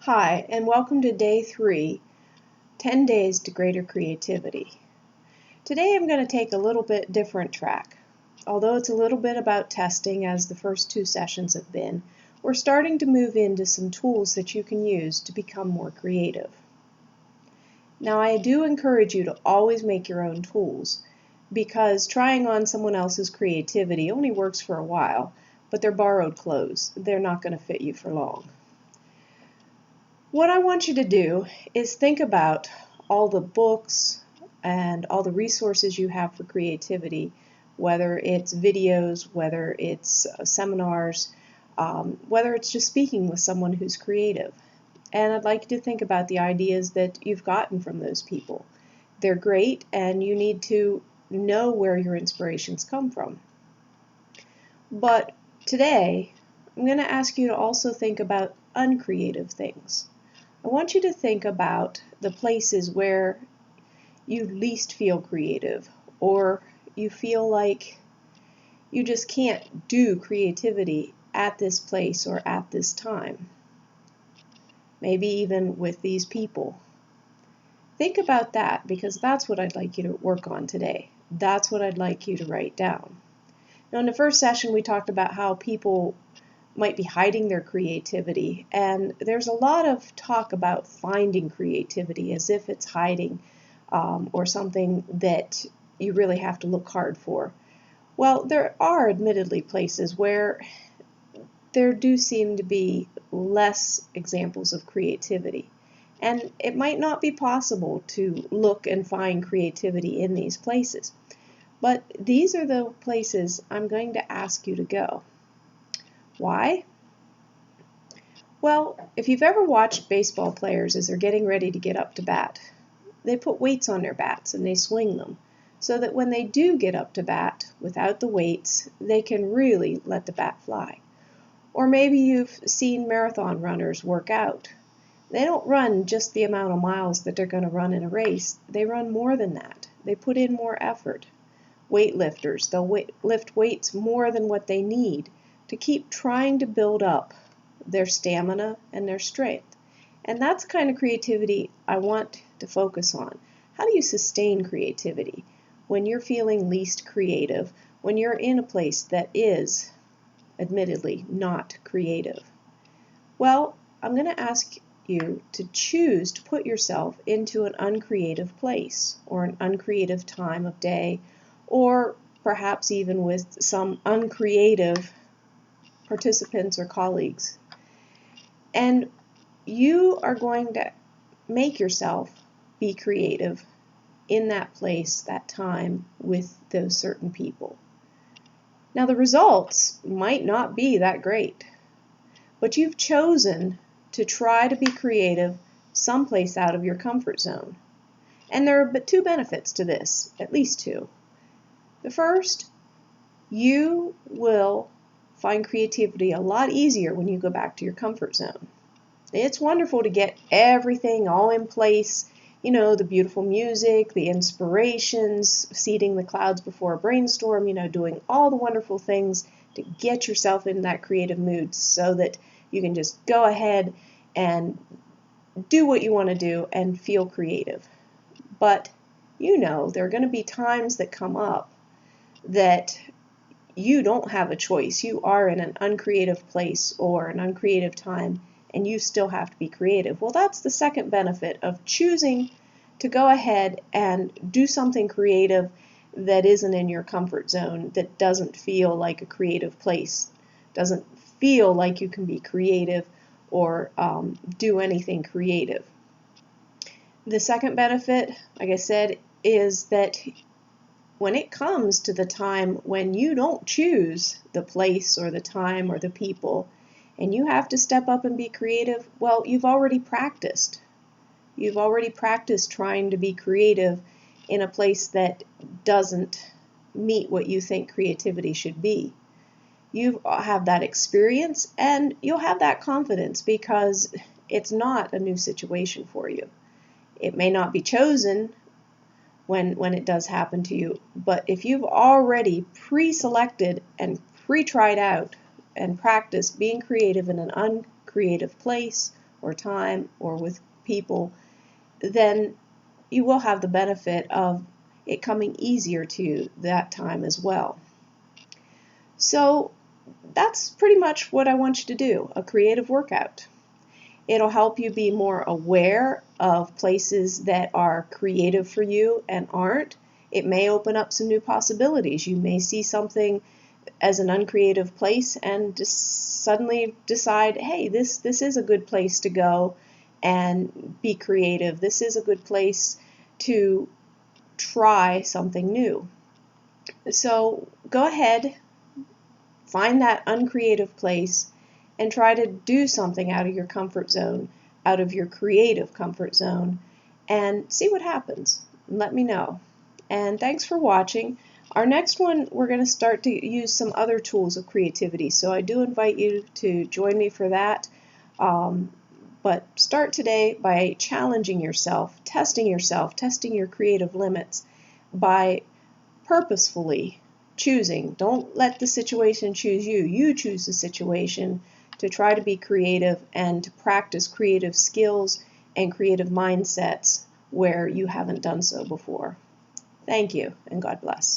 Hi, and welcome to Day 3, 10 Days to Greater Creativity. Today I'm going to take a little bit different track. Although it's a little bit about testing, as the first two sessions have been, we're starting to move into some tools that you can use to become more creative. Now, I do encourage you to always make your own tools, because trying on someone else's creativity only works for a while, but they're borrowed clothes. They're not going to fit you for long. What I want you to do is think about all the books and all the resources you have for creativity, whether it's videos, whether it's seminars, whether it's just speaking with someone who's creative. And I'd like you to think about the ideas that you've gotten from those people. They're great, and you need to know where your inspirations come from. But today, I'm going to ask you to also think about uncreative things. I want you to think about the places where you least feel creative, or you feel like you just can't do creativity at this place or at this time. Maybe even with these people. Think about that, because that's what I'd like you to work on today. That's what I'd like you to write down. Now, in the first session, we talked about how people might be hiding their creativity, and there's a lot of talk about finding creativity as if it's hiding or something that you really have to look hard for. Well, there are admittedly places where there do seem to be less examples of creativity, and it might not be possible to look and find creativity in these places, but these are the places I'm going to ask you to go. Why? Well, if you've ever watched baseball players as they're getting ready to get up to bat, they put weights on their bats and they swing them so that when they do get up to bat without the weights, they can really let the bat fly. Or maybe you've seen marathon runners work out. They don't run just the amount of miles that they're going to run in a race. They run more than that. They put in more effort. Weightlifters, they'll lift weights more than what they need to keep trying to build up their stamina and their strength. And that's the kind of creativity I want to focus on. How do you sustain creativity when you're feeling least creative, when you're in a place that is, admittedly, not creative? Well, I'm going to ask you to choose to put yourself into an uncreative place or an uncreative time of day, or perhaps even with some uncreative participants or colleagues. And you are going to make yourself be creative in that place, that time, with those certain people. Now, the results might not be that great, but you've chosen to try to be creative someplace out of your comfort zone. And there are two benefits to this, at least two. The first, you will find creativity a lot easier when you go back to your comfort zone. It's wonderful to get everything all in place, the beautiful music, the inspirations, seeding the clouds before a brainstorm, doing all the wonderful things to get yourself in that creative mood so that you can just go ahead and do what you want to do and feel creative. But there are going to be times that come up that you don't have a choice. You are in an uncreative place or an uncreative time, and you still have to be creative. Well, that's the second benefit of choosing to go ahead and do something creative that isn't in your comfort zone, that doesn't feel like a creative place, doesn't feel like you can be creative or do anything creative. The second benefit, like I said, is that when it comes to the time when you don't choose the place or the time or the people, and you have to step up and be creative, well, you've already practiced. You've already practiced trying to be creative in a place that doesn't meet what you think creativity should be. You have that experience, and you'll have that confidence because it's not a new situation for you. It may not be chosen when it does happen to you, but if you've already pre-selected and pre-tried out and practiced being creative in an uncreative place or time or with people, then you will have the benefit of it coming easier to you that time as well. So that's pretty much what I want you to do, a creative workout. It'll help you be more aware of places that are creative for you and aren't. It may open up some new possibilities. You may see something as an uncreative place and just suddenly decide, hey, this is a good place to go and be creative. This is a good place to try something new. So go ahead, find that uncreative place and try to do something out of your comfort zone, out of your creative comfort zone, and see what happens. Let me know. And thanks for watching. Our next one, we're going to start to use some other tools of creativity, so I do invite you to join me for that. But start today by challenging yourself, testing your creative limits by purposefully choosing. Don't let the situation choose you. You choose the situation to try to be creative and to practice creative skills and creative mindsets where you haven't done so before. Thank you, and God bless.